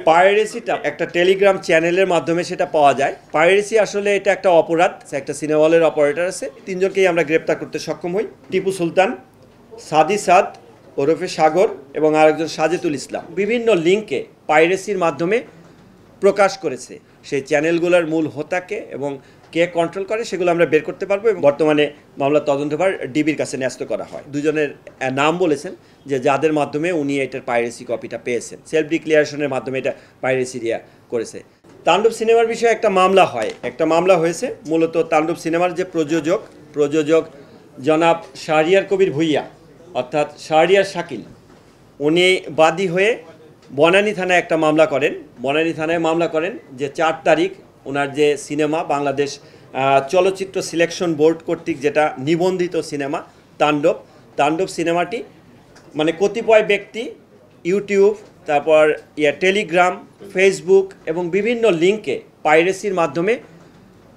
পাইরেসিটা একটা টেলিগ্রাম চ্যানেলের মাধ্যমে সেটা পাওয়া যায়। পাইরেসি আসলে এটা একটা অপরাধ। একটা সিনেমা হলের অপারেটর আছে, তিনজনকেই আমরা গ্রেপ্তার করতে সক্ষম হই। টিপু সুলতান, সাদি সাদ ওরফে সাগর এবং আরেকজন সাজেতুল ইসলাম বিভিন্ন লিঙ্কে পাইরেসির মাধ্যমে প্রকাশ করেছে। সেই চ্যানেলগুলোর মূল হোতাকে এবং কে কন্ট্রোল করে সেগুলো আমরা বের করতে পারবো। এবং বর্তমানে মামলার তদন্তভার ডিবির কাছে ন্যস্ত করা হয়। দুজনের নাম বলেছেন যে যাদের মাধ্যমে উনি এটার পাইরেসি কপিটা পেয়েছেন, সেলফ ডিক্লিয়ারেশনের মাধ্যমে এটা পাইরেসি করেছে। তাণ্ডব সিনেমার বিষয়ে একটা মামলা হয়েছে। মূলত তাণ্ডব সিনেমার যে প্রযোজক জনাব শাহরিয়ার কবির ভুইয়া অর্থাৎ শাহরিয়ার শাকিল, উনি বাদী হয়ে বনানী থানায় একটা মামলা করেন যে 4 তারিখ ওনার যে সিনেমা বাংলাদেশ চলচ্চিত্র সিলেকশন বোর্ড কর্তৃক যেটা নিবন্ধিত সিনেমা তাণ্ডব সিনেমাটি মানে কতিপয় ব্যক্তি ইউটিউব, তারপর টেলিগ্রাম, ফেসবুক এবং বিভিন্ন লিঙ্কে পাইরেসির মাধ্যমে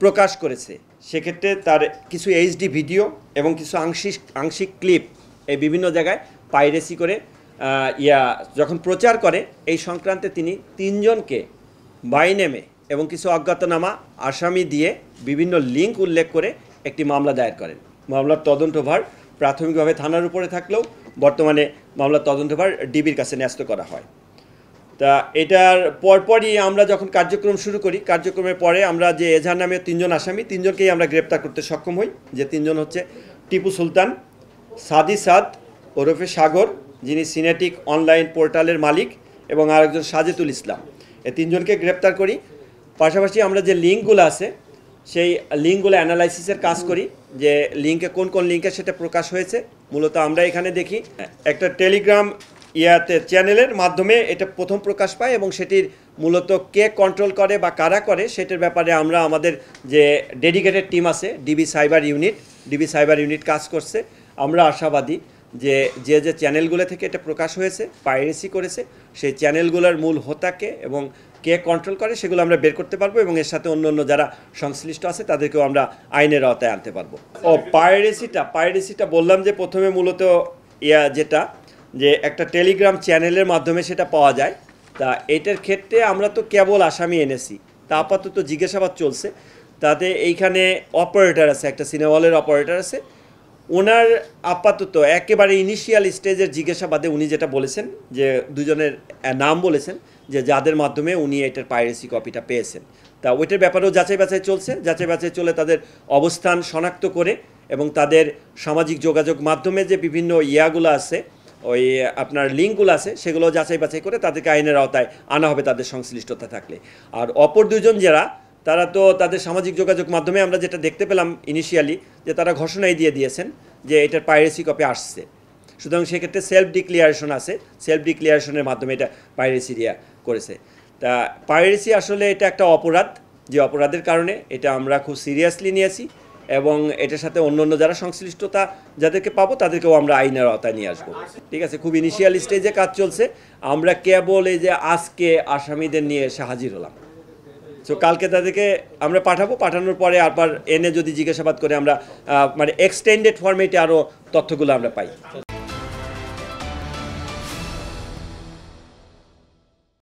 প্রকাশ করেছে। সেক্ষেত্রে তার কিছু এইচডি ভিডিও এবং কিছু আংশিক ক্লিপ এই বিভিন্ন জায়গায় পাইরেসি করে যখন প্রচার করে, এই সংক্রান্তে তিনি 3 জনকে বাই নেমে এবং কিছু অজ্ঞাতনামা আসামি দিয়ে বিভিন্ন লিঙ্ক উল্লেখ করে একটি মামলা দায়ের করেন। মামলার তদন্তভার প্রাথমিকভাবে থানার উপরে থাকলেও বর্তমানে মামলার তদন্তভার ডিবির কাছে ন্যস্ত করা হয়। তা এটার পরপরই আমরা যখন কার্যক্রম শুরু করি, কার্যক্রমের পরে আমরা যে এজাহার নামে 3 জন আসামি, 3 জনকেই আমরা গ্রেপ্তার করতে সক্ষম হই। যে 3 জন হচ্ছে টিপু সুলতান, সাদি সাদ ওরফে সাগর, যিনি সিনেটিক অনলাইন পোর্টালের মালিক, এবং আরেকজন সাজেতুল ইসলাম। এই 3 জনকে গ্রেপ্তার করি। পাশাপাশি আমরা যে লিঙ্কগুলো আছে সেই লিঙ্কগুলো অ্যানালাইসিসের কাজ করি, যে লিঙ্কে কোন লিঙ্কে সেটা প্রকাশ হয়েছে। মূলত আমরা এখানে দেখি একটা টেলিগ্রাম চ্যানেলের মাধ্যমে এটা প্রথম প্রকাশ পায় এবং সেটির মূলত কে কন্ট্রোল করে বা কারা করে সেটার ব্যাপারে আমরা আমাদের যে ডেডিকেটেড টিম আছে ডিবি সাইবার ইউনিট কাজ করছে। আমরা আশাবাদী যে চ্যানেলগুলো থেকে এটা প্রকাশ হয়েছে, পাইরেসি করেছে, সেই চ্যানেলগুলোর মূল হোতাকে এবং কে কন্ট্রোল করে সেগুলো আমরা বের করতে পারবো এবং এর সাথে অন্য যারা সংশ্লিষ্ট আছে তাদেরকেও আমরা আইনের আওতায় আনতে পারবো। পাইরেসিটা বললাম যে প্রথমে মূলত যে একটা টেলিগ্রাম চ্যানেলের মাধ্যমে সেটা পাওয়া যায়। তা এটার ক্ষেত্রে আমরা তো কেবল আসামি এনেছি, তা আপাতত জিজ্ঞাসাবাদ চলছে। তাতে এইখানে অপারেটর আছে, একটা সিনেমা হলের অপারেটর আছে, ওনার আপাতত একেবারে ইনিশিয়াল স্টেজের জিজ্ঞাসাবাদে উনি যেটা বলেছেন যে দুজনের নাম বলেছেন যে যাদের মাধ্যমে উনি এটার পাইরেসি কপিটা পেয়েছেন। তা ওইটার ব্যাপারেও যাচাই বাছাই চলে তাদের অবস্থান শনাক্ত করে এবং তাদের সামাজিক যোগাযোগ মাধ্যমে যে বিভিন্ন ইয়াগুলো আছে, ওই আপনার লিঙ্কগুলো আছে, সেগুলো যাচাই বাছাই করে তাদেরকে আইনের আওতায় আনা হবে তাদের সংশ্লিষ্টতা থাকলে। আর অপর 2 জন তারা তো তাদের সামাজিক যোগাযোগ মাধ্যমে আমরা যেটা দেখতে পেলাম ইনিশিয়ালি যে তারা ঘোষণাই দিয়েছেন যে এটার পাইরেসি কপি আসছে। সুতরাং সেক্ষেত্রে সেলফ ডিক্লিয়ারেশনের মাধ্যমে এটা পাইরেসি করেছে। তা পাইরেসি আসলে এটা একটা অপরাধ, যে অপরাধের কারণে এটা আমরা খুব সিরিয়াসলি নিয়েছি এবং এটার সাথে অন্য যারা সংশ্লিষ্টতা যাদেরকে পাবো তাদেরকেও আমরা আইনের আওতায় নিয়ে আসবো। ঠিক আছে, খুব ইনিশিয়াল স্টেজে কাজ চলছে। আমরা কেবল এই যে আজকে আসামিদের নিয়ে এসে হাজির হলাম, তো কালকে তাদেরকে আমরা পাঠানোর পরে আবার এনে যদি জিজ্ঞাসাবাদ করে আমরা মানে এক্সটেন্ডেড ফরম্যাটে আরও তথ্যগুলো আমরা পাই।